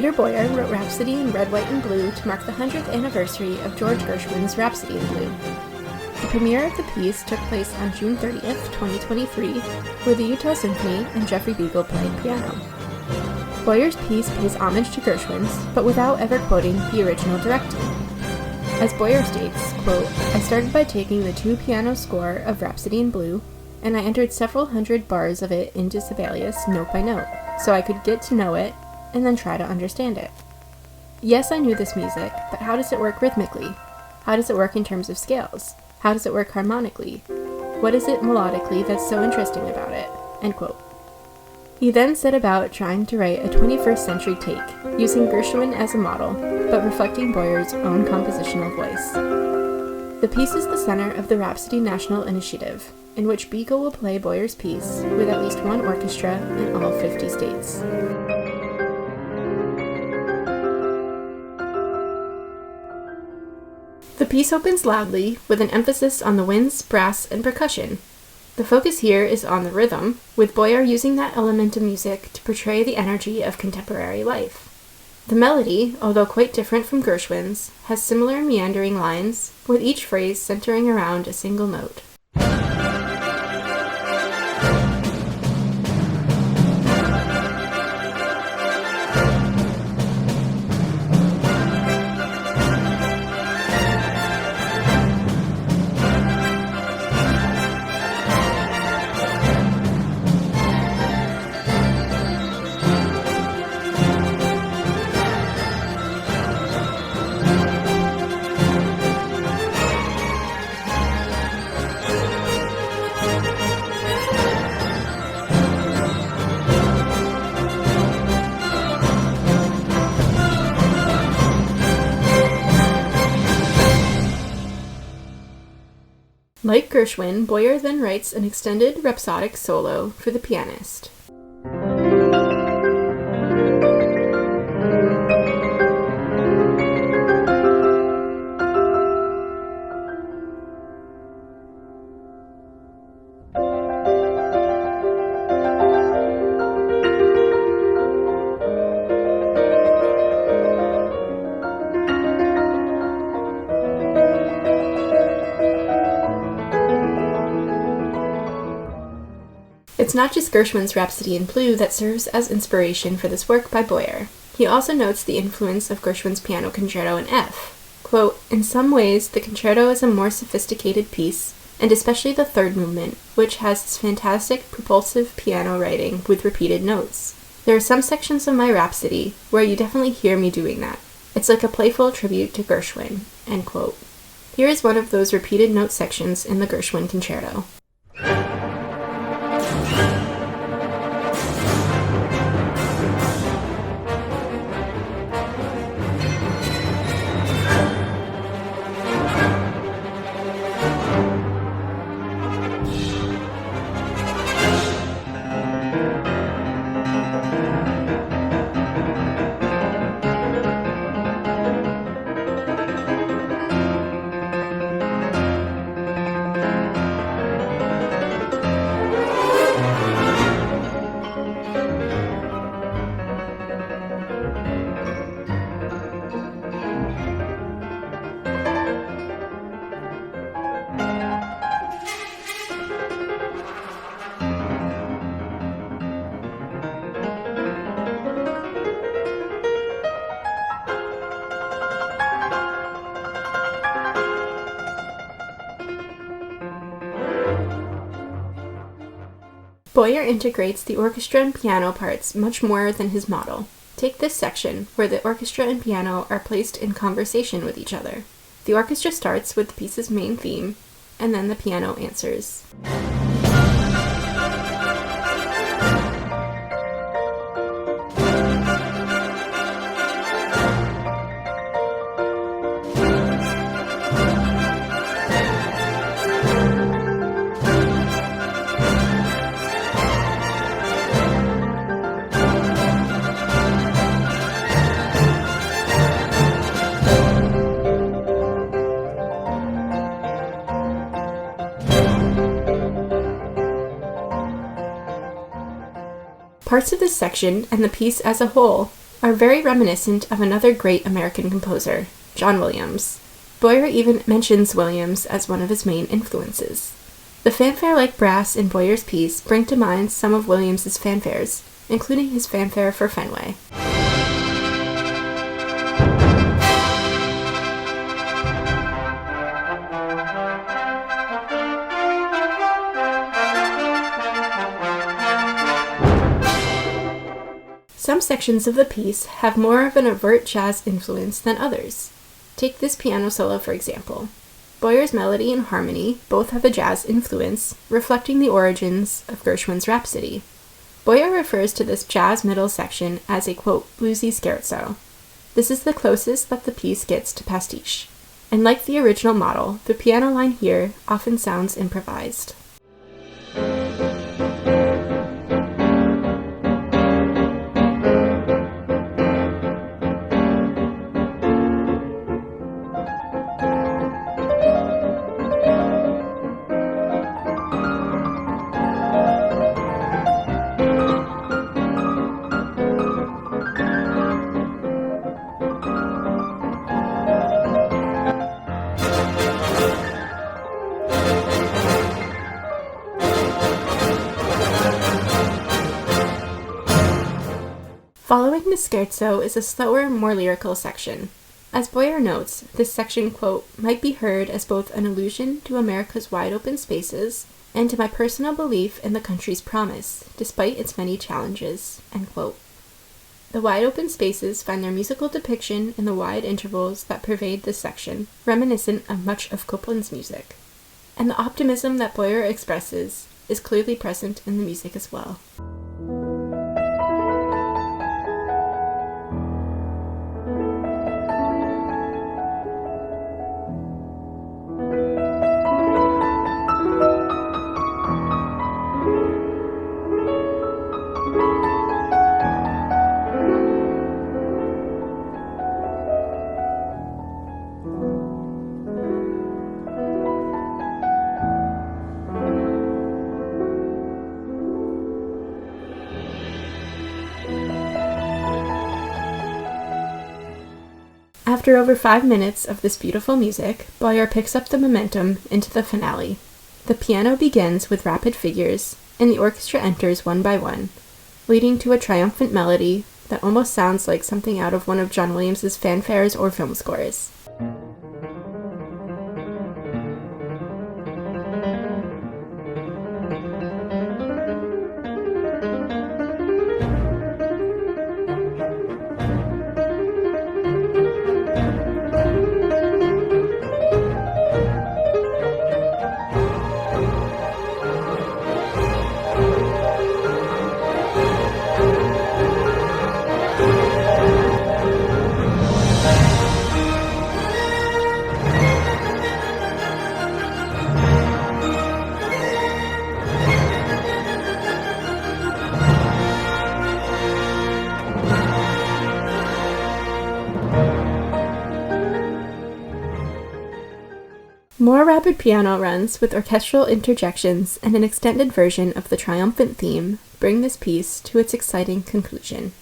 Peter Boyer wrote Rhapsody in red, white, and blue to mark the 100th anniversary of George Gershwin's Rhapsody in Blue. The premiere of the piece took place on June 30th, 2023, where the Utah Symphony and Jeffrey Biegel played piano. Boyer's piece pays homage to Gershwin's, but without ever quoting the original directing. As Boyer states, quote, "I started by taking the two-piano score of Rhapsody in Blue, and I entered several hundred bars of it into Sibelius note by note, so I could get to know it and then try to understand it. Yes, I knew this music, but how does it work rhythmically? How does it work in terms of scales? How does it work harmonically? What is it melodically that's so interesting about it?" End quote. He then set about trying to write a 21st century take, using Gershwin as a model, but reflecting Boyer's own compositional voice. The piece is the center of the Rhapsody National Initiative, in which Biegel will play Boyer's piece with at least one orchestra in all 50 states. The piece opens loudly, with an emphasis on the winds, brass, and percussion. The focus here is on the rhythm, with Boyer using that element of music to portray the energy of contemporary life. The melody, although quite different from Gershwin's, has similar meandering lines, with each phrase centering around a single note. Like Gershwin, Boyer then writes an extended rhapsodic solo for the pianist. It's not just Gershwin's Rhapsody in Blue that serves as inspiration for this work by Boyer. He also notes the influence of Gershwin's piano concerto in F. Quote, "In some ways, the concerto is a more sophisticated piece, and especially the third movement, which has this fantastic propulsive piano writing with repeated notes. There are some sections of my Rhapsody where you definitely hear me doing that. It's like a playful tribute to Gershwin." End quote. Here is one of those repeated note sections in the Gershwin concerto. Boyer integrates the orchestra and piano parts much more than his model. Take this section, where the orchestra and piano are placed in conversation with each other. The orchestra starts with the piece's main theme, and then the piano answers. Parts of this section, and the piece as a whole, are very reminiscent of another great American composer, John Williams. Boyer even mentions Williams as one of his main influences. The fanfare-like brass in Boyer's piece bring to mind some of Williams's fanfares, including his fanfare for Fenway. Some sections of the piece have more of an overt jazz influence than others. Take this piano solo, for example. Boyer's melody and harmony both have a jazz influence, reflecting the origins of Gershwin's Rhapsody. Boyer refers to this jazz middle section as a, quote, bluesy scherzo. This is the closest that the piece gets to pastiche. And like the original model, the piano line here often sounds improvised. Following the scherzo is a slower, more lyrical section. As Boyer notes, this section, quote, might be heard as both an allusion to America's wide open spaces and to my personal belief in the country's promise, despite its many challenges, end quote. The wide open spaces find their musical depiction in the wide intervals that pervade this section, reminiscent of much of Copland's music. And the optimism that Boyer expresses is clearly present in the music as well. After over 5 minutes of this beautiful music, Boyer picks up the momentum into the finale. The piano begins with rapid figures, and the orchestra enters one by one, leading to a triumphant melody that almost sounds like something out of one of John Williams's fanfares or film scores. More rapid piano runs with orchestral interjections and an extended version of the triumphant theme bring this piece to its exciting conclusion.